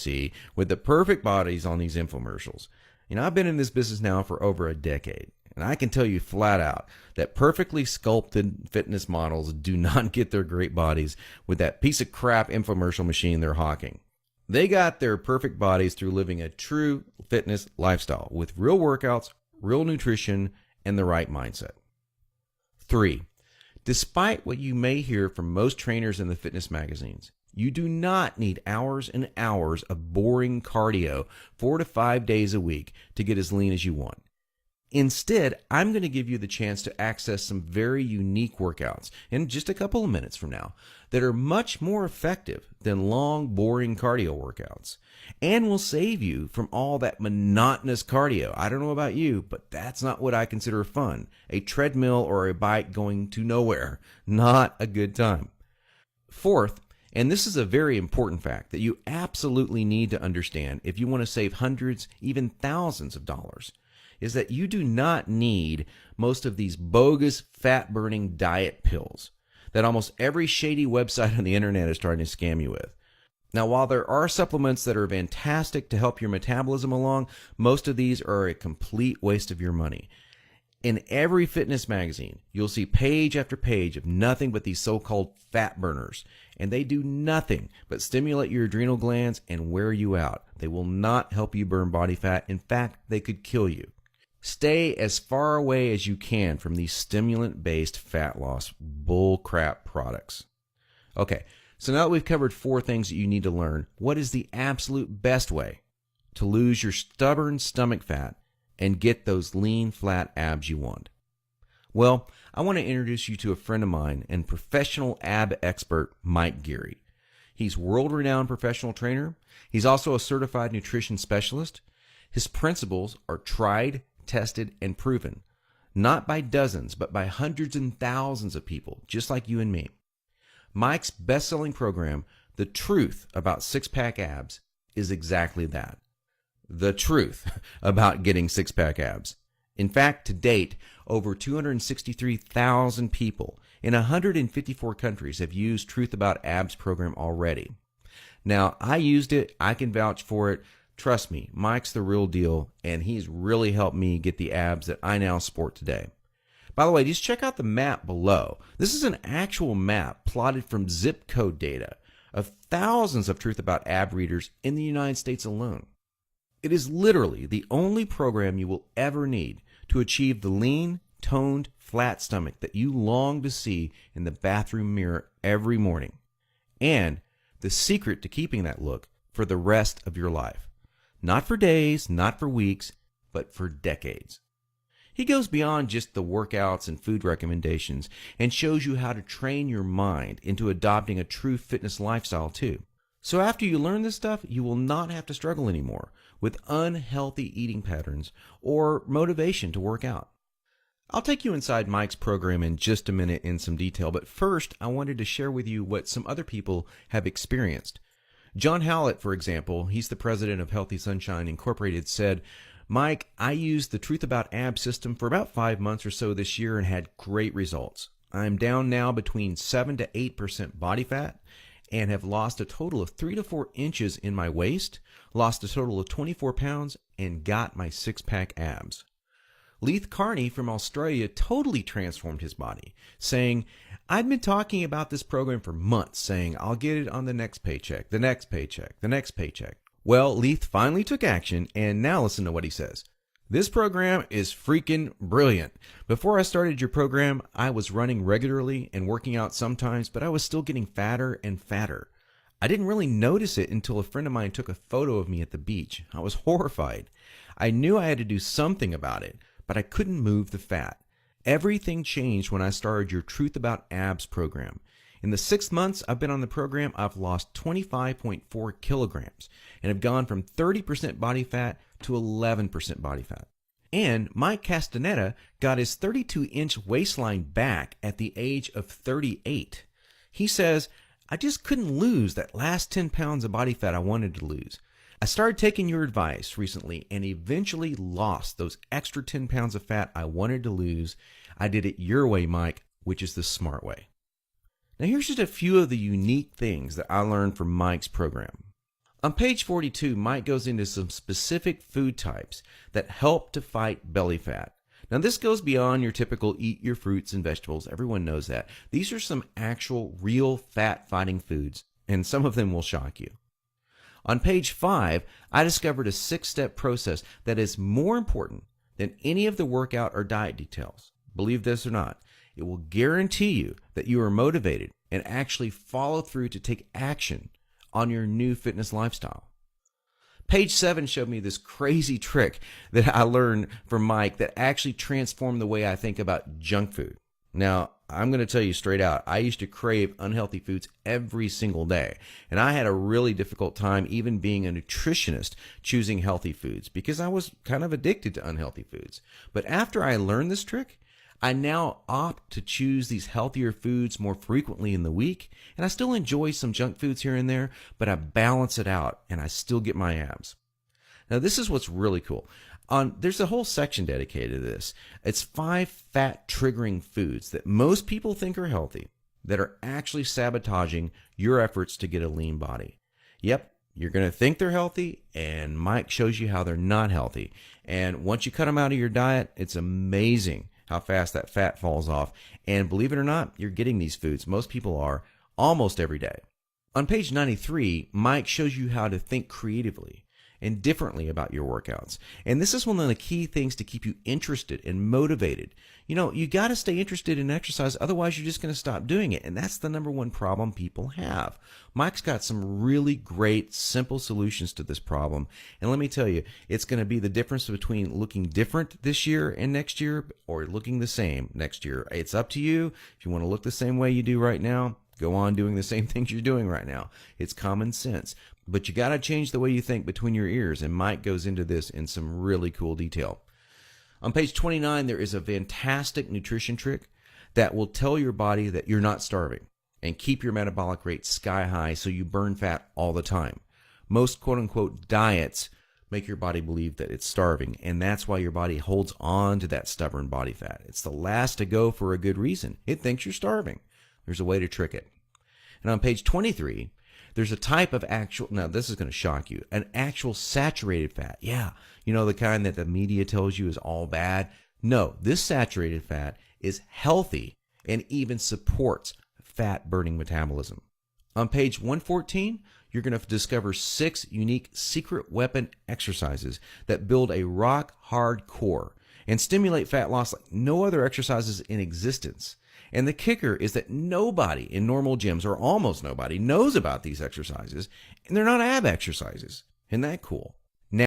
see with the perfect bodies on these infomercials. You know, I've been in this business now for over a decade, and I can tell you flat out that perfectly sculpted fitness models do not get their great bodies with that piece of crap infomercial machine they're hawking. They got their perfect bodies through living a true fitness lifestyle with real workouts, real nutrition, and the right mindset. 3. Despite what you may hear from most trainers in the fitness magazines, you do not need hours and hours of boring cardio 4 to 5 days a week to get as lean as you want. Instead, I'm going to give you the chance to access some very unique workouts in just a couple of minutes from now that are much more effective than long, boring cardio workouts and will save you from all that monotonous cardio. I don't know about you, but that's not what I consider fun. A treadmill or a bike going to nowhere. Not a good time. 4th, and this is a very important fact that you absolutely need to understand if you want to save hundreds, even thousands of dollars, is that you do not need most of these bogus fat-burning diet pills that almost every shady website on the internet is trying to scam you with. Now, while there are supplements that are fantastic to help your metabolism along, most of these are a complete waste of your money. In every fitness magazine, you'll see page after page of nothing but these so-called fat burners, and they do nothing but stimulate your adrenal glands and wear you out. They will not help you burn body fat. In fact, they could kill you. Stay as far away as you can from these stimulant-based fat loss bullcrap products. Okay, so now that we've covered 4 things that you need to learn, what is the absolute best way to lose your stubborn stomach fat and get those lean, flat abs you want? Well, I want to introduce you to a friend of mine and professional ab expert, Mike Geary. He's world-renowned professional trainer. He's also a certified nutrition specialist. His principles are tried, tested, and proven, not by dozens, but by hundreds and thousands of people, just like you and me. Mike's best-selling program, The Truth About Six-Pack Abs, is exactly that. The truth about getting six-pack abs. In fact, to date, over 263,000 people in 154 countries have used Truth About Abs program already. Now, I used it. I can vouch for it. Trust me, Mike's the real deal, and he's really helped me get the abs that I now sport today. By the way, just check out the map below. This is an actual map plotted from zip code data of thousands of Truth About Ab readers in the United States alone. It is literally the only program you will ever need to achieve the lean, toned, flat stomach that you long to see in the bathroom mirror every morning, and the secret to keeping that look for the rest of your life. Not for days, not for weeks, but for decades. He goes beyond just the workouts and food recommendations and shows you how to train your mind into adopting a true fitness lifestyle too. So after you learn this stuff, you will not have to struggle anymore with unhealthy eating patterns or motivation to work out. I'll take you inside Mike's program in just a minute in some detail, but first I wanted to share with you what some other people have experienced. John Howlett, for example, he's the president of Healthy Sunshine Incorporated, said, "Mike, I used the Truth About Abs system for about 5 months or so this year and had great results. I'm down now between 7 to 8% body fat and have lost a total of 3 to 4 inches in my waist, lost a total of 24 pounds, and got my six-pack abs." Leith Carney from Australia totally transformed his body, saying, "I'd been talking about this program for months, saying I'll get it on the next paycheck, the next paycheck, the next paycheck." Well, Leith finally took action, and now listen to what he says. "This program is freaking brilliant. Before I started your program, I was running regularly and working out sometimes, but I was still getting fatter and fatter. I didn't really notice it until a friend of mine took a photo of me at the beach. I was horrified. I knew I had to do something about it, but I couldn't move the fat. Everything changed when I started your Truth About Abs program. In the 6 months I've been on the program, I've lost 25.4 kilograms and have gone from 30% body fat to 11% body fat. And Mike Castaneda got his 32-inch waistline back at the age of 38. He says, "I just couldn't lose that last 10 pounds of body fat I wanted to lose. I started taking your advice recently and eventually lost those extra 10 pounds of fat I wanted to lose. I did it your way, Mike, which is the smart way." Now here's just a few of the unique things that I learned from Mike's program. On page 42, Mike goes into some specific food types that help to fight belly fat. Now, this goes beyond your typical eat your fruits and vegetables. Everyone knows that. These are some actual, real fat-fighting foods, and some of them will shock you. On page 5, I discovered a 6-step process that is more important than any of the workout or diet details. Believe this or not, it will guarantee you that you are motivated and actually follow through to take action on your new fitness lifestyle. Page 7 showed me this crazy trick that I learned from Mike that actually transformed the way I think about junk food. Now, I'm going to tell you straight out, I used to crave unhealthy foods every single day. And I had a really difficult time even being a nutritionist choosing healthy foods because I was kind of addicted to unhealthy foods. But after I learned this trick, I now opt to choose these healthier foods more frequently in the week, and I still enjoy some junk foods here and there, but I balance it out and I still get my abs. Now, this is what's really cool. There's a whole section dedicated to this. It's 5 fat triggering foods that most people think are healthy that are actually sabotaging your efforts to get a lean body. Yep, you're going to think they're healthy, and Mike shows you how they're not healthy. And once you cut them out of your diet, it's amazing how fast that fat falls off. And believe it or not, you're getting these foods. Most people are almost every day. On page 93, Mike shows you how to think creatively and differently about your workouts. And this is one of the key things to keep you interested and motivated. You know, you got to stay interested in exercise, otherwise you're just going to stop doing it. And that's the number one problem people have. Mike's got some really great, simple solutions to this problem. And let me tell you, it's going to be the difference between looking different this year and next year or looking the same next year. It's up to you. If you want to look the same way you do right now, go on doing the same things you're doing right now. It's common sense. But you got to change the way you think between your ears, and Mike goes into this in some really cool detail. On page 29, there is a fantastic nutrition trick that will tell your body that you're not starving and keep your metabolic rate sky high so you burn fat all the time. Most quote-unquote diets make your body believe that it's starving, and that's why your body holds on to that stubborn body fat. It's the last to go for a good reason. It thinks you're starving. There's a way to trick it. And on page 23, there's a type of actual, now this is going to shock you, an actual saturated fat. Yeah, you know, the kind that the media tells you is all bad. No, this saturated fat is healthy and even supports fat burning metabolism. On page 114, you're going to discover 6 unique secret weapon exercises that build a rock hard core and stimulate fat loss like no other exercises in existence. And the kicker is that nobody in normal gyms, or almost nobody, knows about these exercises, and they're not ab exercises. Isn't that cool?